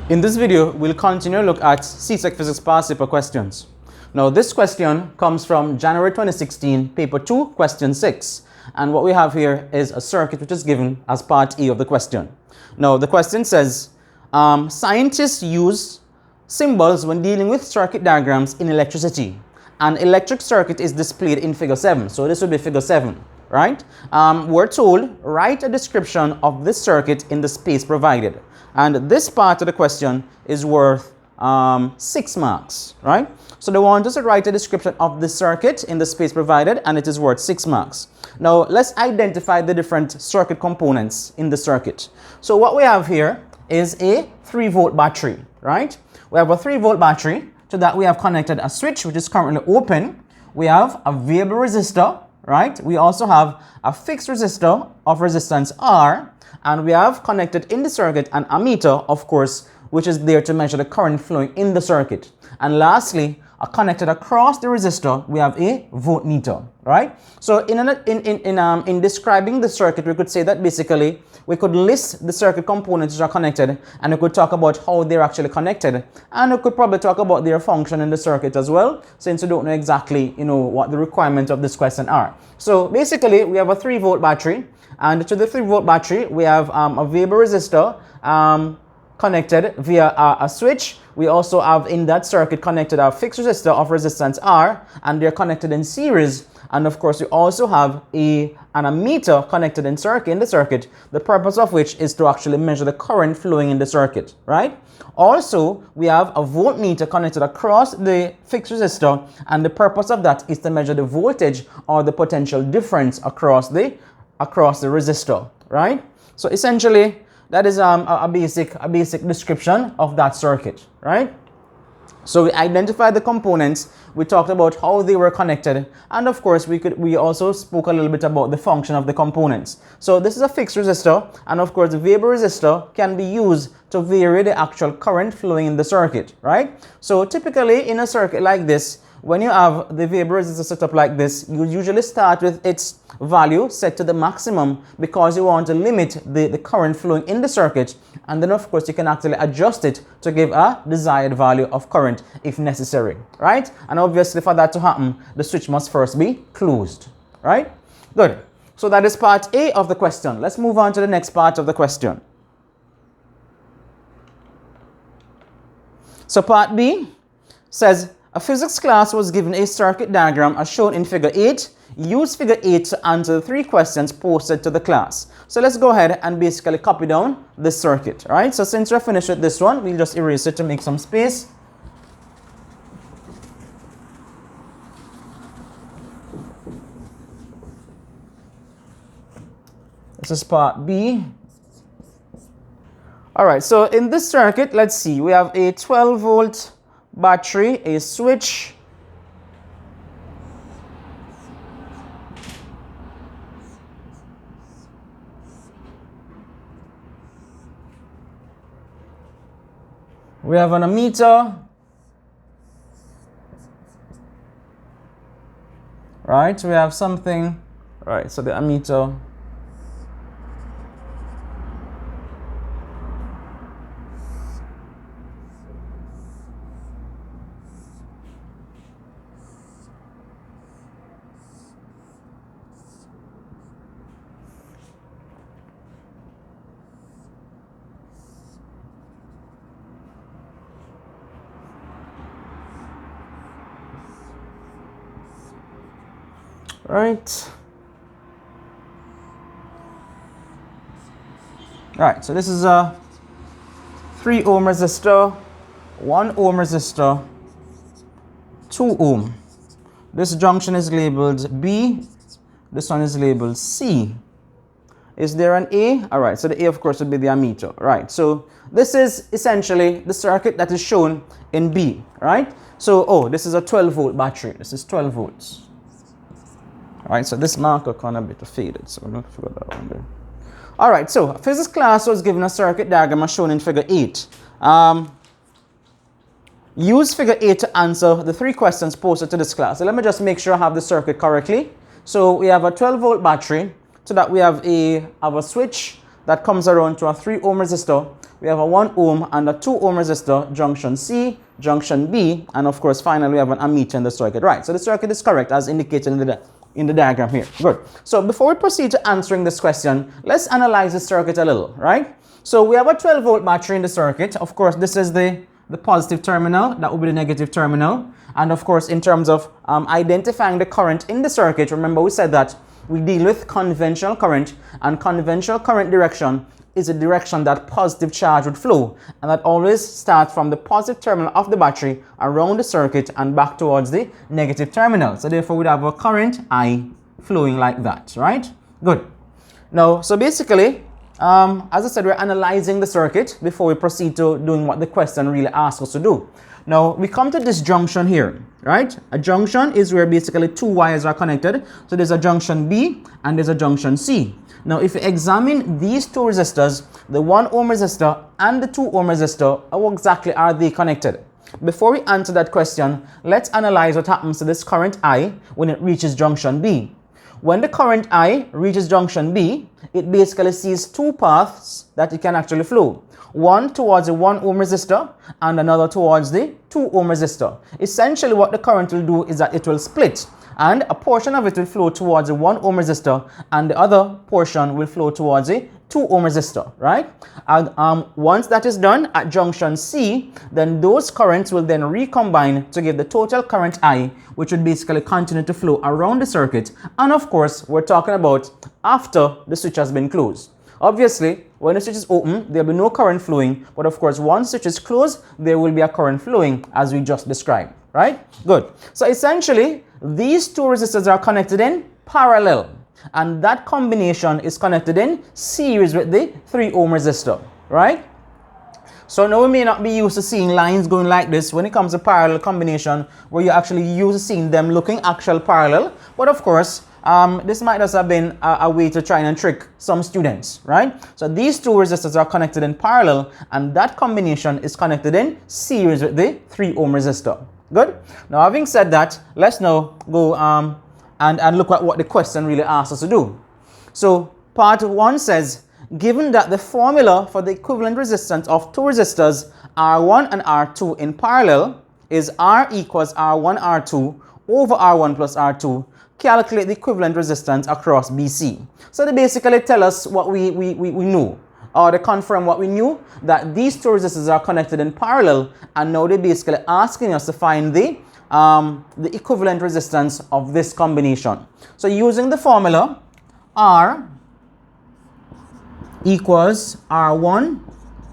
In this video, we'll continue to look at CSEC Physics past paper questions. Now, this question comes from January 2016, paper 2, question 6. And what we have here is a circuit which is given as part A of the question. Now, the question says, scientists use symbols when dealing with circuit diagrams in electricity. An electric circuit is displayed in figure 7. So this would be figure 7, right? We're told, write a description of this circuit in the space provided. And this part of the question is worth 6 marks, right? So they want us to write a description of the circuit in the space provided, and it is worth 6 marks. Now, let's identify the different circuit components in the circuit. So what we have here is a 3-volt battery, right? We have a 3-volt battery. To that, we have connected a switch, which is currently open. We have a variable resistor, right? We also have a fixed resistor of resistance R. And we have connected in the circuit an ammeter, of course, which is there to measure the current flowing in the circuit. And lastly, connected across the resistor, we have a voltmeter, right? So in describing the circuit, we could say that basically we could list the circuit components which are connected, and we could talk about how they're actually connected, and we could probably talk about their function in the circuit as well, since we don't know exactly, what the requirements of this question are. So basically, we have a 3-volt battery. And to the 3-volt battery, we have a variable resistor connected via a switch. We also have in that circuit connected a fixed resistor of resistance R, and they're connected in series. And of course, we also have an ammeter connected in the circuit, the purpose of which is to actually measure the current flowing in the circuit, right? Also, we have a voltmeter connected across the fixed resistor, and the purpose of that is to measure the voltage or the potential difference across the resistor, right? So essentially, that is a basic description of that circuit, right? So we identified the components, we talked about how they were connected, and of course we also spoke a little bit about the function of the components. So this is a fixed resistor, and of course the variable resistor can be used to vary the actual current flowing in the circuit, right? So typically in a circuit like this, when you have the variable resistor set up like this, you usually start with its value set to the maximum because you want to limit the current flowing in the circuit, and then of course you can actually adjust it to give a desired value of current if necessary, right? And obviously for that to happen, the switch must first be closed, right? Good. So that is part A of the question. Let's move on to the next part of the question. So part B says, a physics class was given a circuit diagram as shown in figure 8. Use figure 8 to answer the 3 questions posted to the class. So let's go ahead and basically copy down this circuit, right? So since we're finished with this one, we'll just erase it to make some space. This is part B. All right, so in this circuit, let's see, we have a 12-volt battery, a switch, we have an ammeter, right? We have something, right? So the ammeter, right? Right, so this is a 3 ohm resistor, 1 ohm resistor, 2 ohm. This junction is labeled B, this one is labeled C. Is there an A? All right, so the A of course would be the ammeter, right? So this is essentially the circuit that is shown in B, right? So, this is a 12-volt battery, this is 12 volts. All right, so this marker kind of a bit faded, so I'm going to figure that one there. All right, so physics class was given a circuit diagram as shown in figure 8. Use figure 8 to answer the 3 questions posted to this class. So let me just make sure I have the circuit correctly. So we have a 12-volt battery. So that we have a switch, that comes around to a 3 ohm resistor. We have a 1 ohm and a 2 ohm resistor, junction C, junction B, and of course finally we have an ammeter in the circuit. Right, so the circuit is correct as indicated in the diagram here. Good. So before we proceed to answering this question, let's analyze the circuit a little, right? So we have a 12 volt battery in the circuit. Of course, this is the positive terminal, that will be the negative terminal. And of course, in terms of identifying the current in the circuit, remember we said that we deal with conventional current, and conventional current direction is a direction that positive charge would flow, and that always starts from the positive terminal of the battery around the circuit and back towards the negative terminal. So therefore we'd have a current I flowing like that, right? Good. Now, so basically, as I said, we're analyzing the circuit before we proceed to doing what the question really asks us to do. Now, we come to this junction here, right? A junction is where basically two wires are connected. So there's a junction B and there's a junction C. Now, if you examine these two resistors, the 1 ohm resistor and the 2 ohm resistor, how exactly are they connected? Before we answer that question, let's analyze what happens to this current I when it reaches junction B. When the current I reaches junction B, it basically sees two paths that it can actually flow. One towards the 1 ohm resistor and another towards the 2 ohm resistor. Essentially what the current will do is that it will split, and a portion of it will flow towards the 1 ohm resistor and the other portion will flow towards the 2 ohm resistor, right? And once that is done at junction C, then those currents will then recombine to give the total current I, which would basically continue to flow around the circuit. And of course, we're talking about after the switch has been closed. Obviously, when the switch is open, there will be no current flowing, but of course, once the switch is closed, there will be a current flowing as we just described, right? Good. So essentially, these two resistors are connected in parallel, and that combination is connected in series with the 3 ohm resistor, right? So now we may not be used to seeing lines going like this when it comes to parallel combination, where you're actually used to seeing them looking actual parallel, but of course, this might just have been a way to try and trick some students, right? So these two resistors are connected in parallel, and that combination is connected in series with the 3 ohm resistor. Good? Now, having said that, let's now go and look at what the question really asks us to do. So part 1 says, given that the formula for the equivalent resistance of two resistors R1 and R2 in parallel is R equals R1 R2 over R1 plus R2, calculate the equivalent resistance across BC. So they basically tell us what we know, or they confirm what we knew, that these two resistors are connected in parallel, and now they're basically asking us to find the equivalent resistance of this combination. So using the formula, R equals R1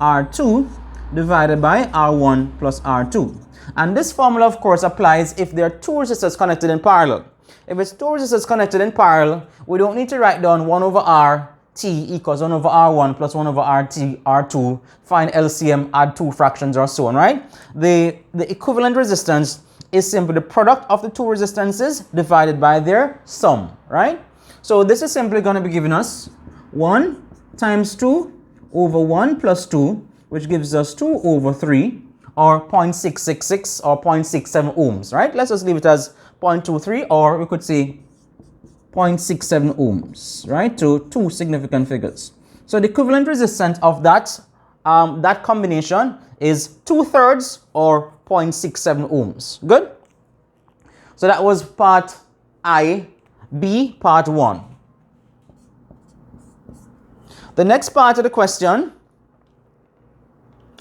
R2 divided by R1 plus R2. And this formula, of course, applies if there are two resistors connected in parallel. If it's two resistors connected in parallel, we don't need to write down 1 over RT equals 1 over R1 plus 1 over R2, find LCM, add two fractions or so on, right? The equivalent resistance is simply the product of the two resistances divided by their sum, right? So this is simply going to be giving us 1 times 2 over 1 plus 2, which gives us 2 over 3, or 0.666 or 0.67 ohms, right? Let's just leave it as 0.23, or we could say 0.67 ohms, right? To two significant figures. So the equivalent resistance of that combination is 2/3 or 0.67 ohms. Good? So that was part I, B, part 1. The next part of the question,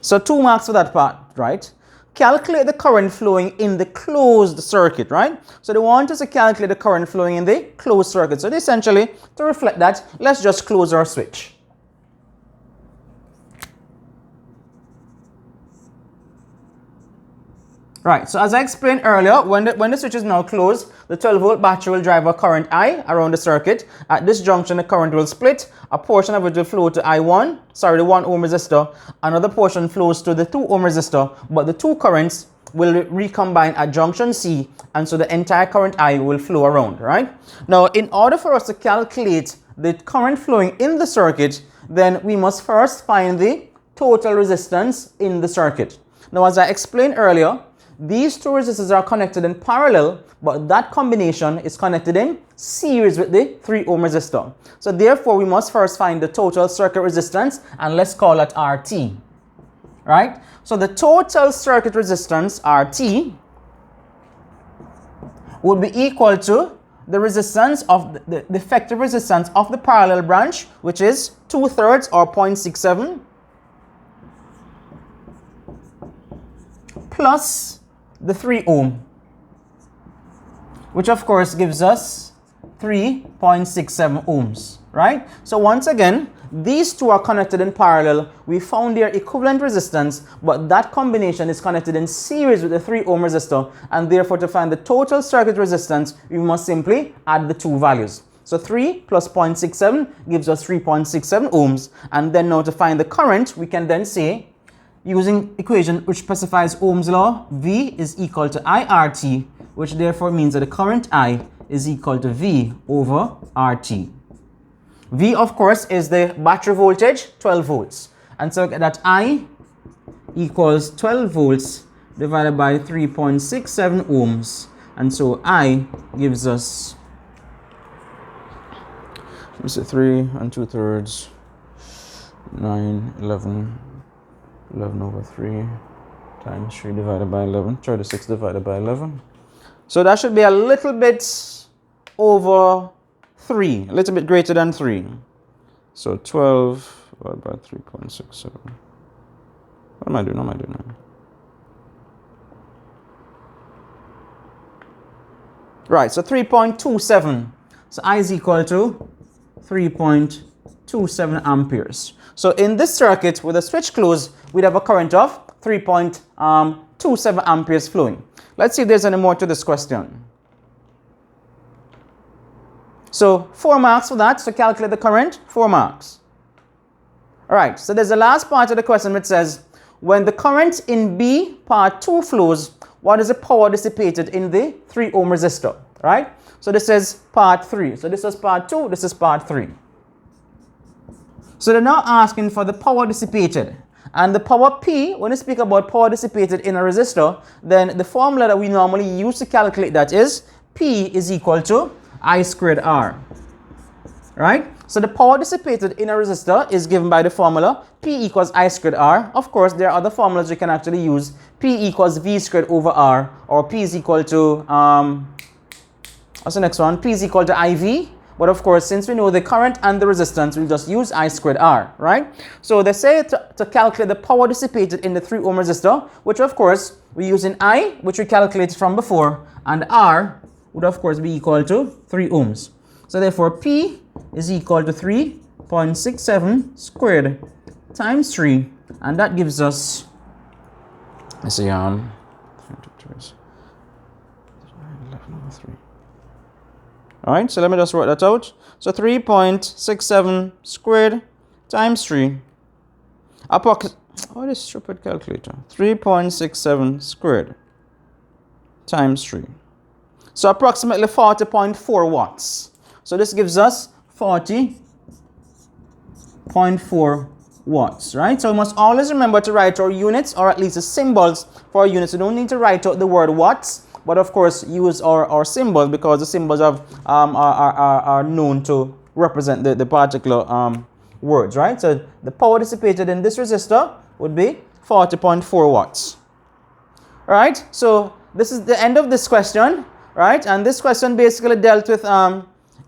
so 2 marks for that part, right? Calculate the current flowing in the closed circuit, right? So they want us to calculate the current flowing in the closed circuit. So essentially, to reflect that, let's just close our switch. Right, so as I explained earlier, when the switch is now closed, the 12 volt battery will drive a current I around the circuit. At this junction, the current will split. A portion of it will flow to the 1 ohm resistor. Another portion flows to the 2 ohm resistor, but the two currents will recombine at junction C, and so the entire current I will flow around, right? Now, in order for us to calculate the current flowing in the circuit, then we must first find the total resistance in the circuit. Now, as I explained earlier, these two resistors are connected in parallel, but that combination is connected in series with the 3 ohm resistor. So therefore, we must first find the total circuit resistance, and let's call it RT. Right? So the total circuit resistance, RT, would be equal to the resistance of the effective resistance of the parallel branch, which is 2/3 or 0.67, plus the 3 ohm, which of course gives us 3.67 ohms, right? So once again, these two are connected in parallel. We found their equivalent resistance, but that combination is connected in series with the 3 ohm resistor, and therefore to find the total circuit resistance, we must simply add the two values. So 3 plus 0.67 gives us 3.67 ohms, and then now to find the current, we can then say, using equation which specifies Ohm's law, V is equal to IRT, which therefore means that the current I is equal to V over RT. V, of course, is the battery voltage, 12 volts. And so that I equals 12 volts divided by 3.67 ohms. And so I gives us, let me say 3 2/3, 9, 11, 11 over 3 times 3 divided by 11, 36 divided by 11. So that should be a little bit over 3, a little bit greater than 3. So 12 divided by 3.67. What am I doing? Now? Right, so 3.27. So I is equal to 3.27 amperes. So in this circuit, with the switch closed, we'd have a current of 3.27 amperes flowing. Let's see if there's any more to this question. So 4 marks for that. So calculate the current, 4 marks. All right, so there's the last part of the question which says, when the current in B part 2 flows, what is the power dissipated in the 3 ohm resistor, right? So this is part 3. So this is part 2, this is part 3. So they're now asking for the power dissipated. And the power P, when you speak about power dissipated in a resistor, then the formula that we normally use to calculate that is P is equal to I squared R, right? So the power dissipated in a resistor is given by the formula P equals I squared R. Of course, there are other formulas you can actually use. P equals V squared over R, or P is equal to, what's the next one? P is equal to IV. But of course, since we know the current and the resistance, we'll just use I squared R, right? So they say to calculate the power dissipated in the 3 ohm resistor, which of course, we're using I, which we calculated from before, and R would of course be equal to 3 ohms. So therefore, P is equal to 3.67 squared times 3, and that gives us, let's see, 11 over 3. All right, so let me just write that out. So 3.67 squared times 3. Oh, this stupid calculator. 3.67 squared times 3. So approximately 40.4 watts. So this gives us 40.4 watts, right? So we must always remember to write our units, or at least the symbols for our units. We don't need to write out the word watts, but of course use our symbols, because the symbols are known to represent the particular words, right? So the power dissipated in this resistor would be 40.4 watts. All right, so this is the end of this question, right? And this question basically dealt with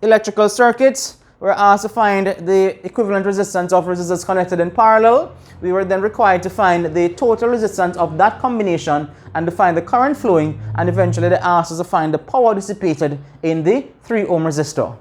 electrical circuits. We're asked to find the equivalent resistance of resistors connected in parallel. We were then required to find the total resistance of that combination and to find the current flowing, and eventually they asked us to find the power dissipated in the 3 ohm resistor.